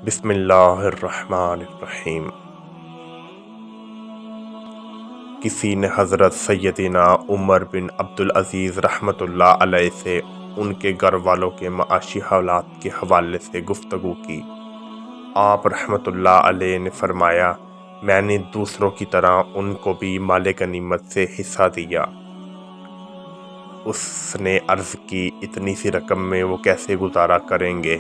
بسم اللہ الرحمن الرحیم۔ کسی نے حضرت سیدنا عمر بن عبدالعزیز رحمۃ اللہ علیہ سے ان کے گھر والوں کے معاشی حالات کے حوالے سے گفتگو کی۔ آپ رحمۃ اللہ علیہ نے فرمایا، میں نے دوسروں کی طرح ان کو بھی مال غنیمت سے حصہ دیا۔ اس نے عرض کی، اتنی سی رقم میں وہ کیسے گزارا کریں گے؟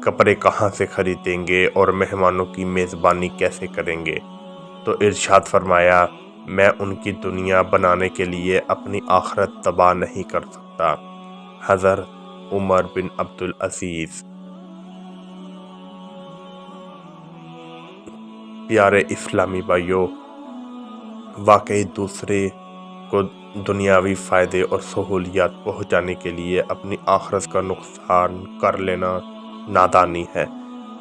کپڑے کہاں سے خریدیں گے اور مہمانوں کی میزبانی کیسے کریں گے؟ تو ارشاد فرمایا، میں ان کی دنیا بنانے کے لیے اپنی آخرت تباہ نہیں کر سکتا۔ حضرت عمر بن عبدالعزیز۔ پیارے اسلامی بھائیوں، واقعی دوسرے کو دنیاوی فائدے اور سہولیات پہنچانے کے لیے اپنی آخرت کا نقصان کر لینا نادانی ہے۔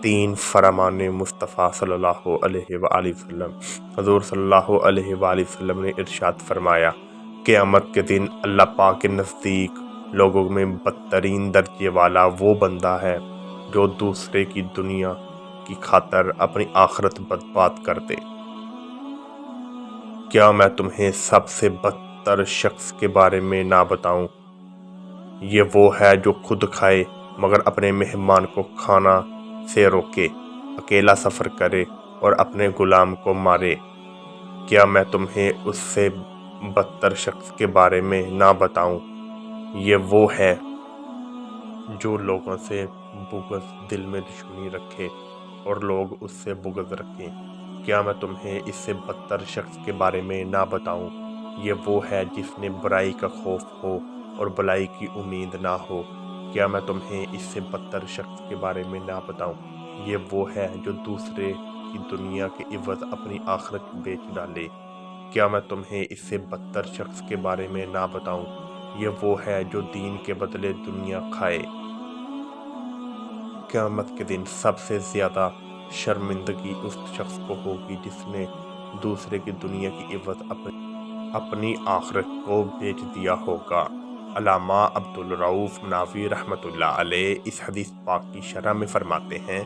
3 فرمان مصطفیٰ صلی اللہ علیہ وآلہ وسلم۔ حضور صلی اللہ علیہ وآلہ وسلم نے ارشاد فرمایا، قیامت کے دن اللہ پاک کے نزدیک لوگوں میں بدترین درجے والا وہ بندہ ہے جو دوسرے کی دنیا کی خاطر اپنی آخرت برباد کر دے۔ کیا میں تمہیں سب سے بدتر شخص کے بارے میں نہ بتاؤں؟ یہ وہ ہے جو خود کھائے مگر اپنے مہمان کو کھانا سے روکے، اکیلا سفر کرے اور اپنے غلام کو مارے۔ کیا میں تمہیں اس سے بدتر شخص کے بارے میں نہ بتاؤں؟ یہ وہ ہے جو لوگوں سے بغض، دل میں دشمنی رکھے اور لوگ اس سے بغض رکھیں۔ کیا میں تمہیں اس سے بدتر شخص کے بارے میں نہ بتاؤں؟ یہ وہ ہے جس نے برائی کا خوف ہو اور بھلائی کی امید نہ ہو۔ کیا میں تمہیں اس سے بدتر شخص کے بارے میں نہ بتاؤں؟ یہ وہ ہے جو دوسرے کی دنیا کے عوض اپنی آخرت بیچ ڈالے۔ کیا میں تمہیں اس سے بدتر شخص کے بارے میں نہ بتاؤں؟ یہ وہ ہے جو دین کے بدلے دنیا کھائے۔ قیامت کے دن سب سے زیادہ شرمندگی اس شخص کو ہوگی جس نے دوسرے کی دنیا کی عوض اپنی آخرت کو بیچ دیا ہوگا۔ علامہ عبدالرؤف مناوی رحمۃ اللہ علیہ اس حدیث پاک کی شرح میں فرماتے ہیں،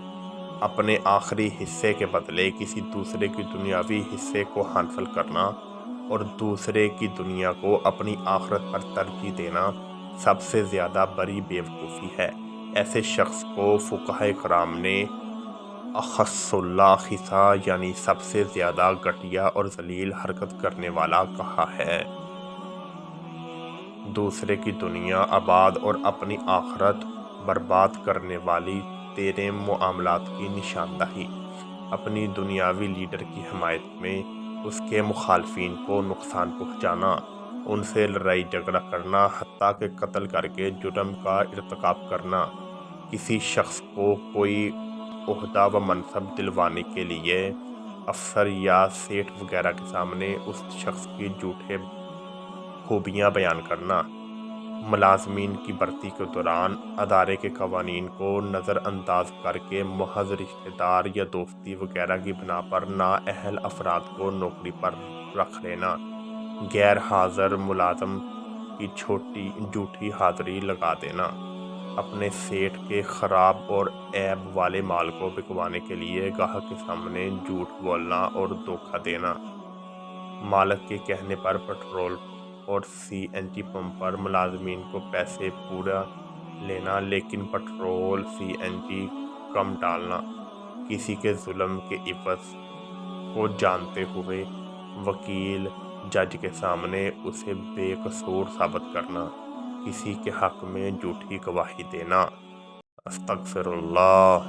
اپنے آخری حصے کے بدلے کسی دوسرے کی دنیاوی حصے کو حاصل کرنا اور دوسرے کی دنیا کو اپنی آخرت پر ترجیح دینا سب سے زیادہ بڑی بیوقوفی ہے۔ ایسے شخص کو فقہائے کرام نے اخس الخصا یعنی سب سے زیادہ گھٹیا اور ذلیل حرکت کرنے والا کہا ہے۔ دوسرے کی دنیا آباد اور اپنی آخرت برباد کرنے والی تیرے معاملات کی نشاندہی۔ اپنی دنیاوی لیڈر کی حمایت میں اس کے مخالفین کو نقصان پہنچانا، ان سے لڑائی جھگڑا کرنا، حتیٰ کہ قتل کر کے جرم کا ارتکاب کرنا، کسی شخص کو کوئی عہدہ و منصب دلوانے کے لیے افسر یا سیٹھ وغیرہ کے سامنے اس شخص کی جھوٹے خوبیاں بیان کرنا، ملازمین کی بھرتی کے دوران ادارے کے قوانین کو نظر انداز کر کے محض رشتہ دار یا دوستی وغیرہ کی بنا پر نااہل افراد کو نوکری پر رکھ لینا، غیر حاضر ملازم کی جھوٹی حاضری لگا دینا، اپنے سیٹھ کے خراب اور عیب والے مال کو بکوانے کے لیے گاہک کے سامنے جھوٹ بولنا اور دھوکہ دینا، مالک کے کہنے پر پیٹرول اور سی این جی پمپ پر ملازمین کو پیسے پورا لینا لیکن پیٹرول سی این جی کم ڈالنا، کسی کے ظلم کے عوض کو جانتے ہوئے وکیل جج کے سامنے اسے بے قصور ثابت کرنا، کسی کے حق میں جھوٹی گواہی دینا۔ استغفر اللہ۔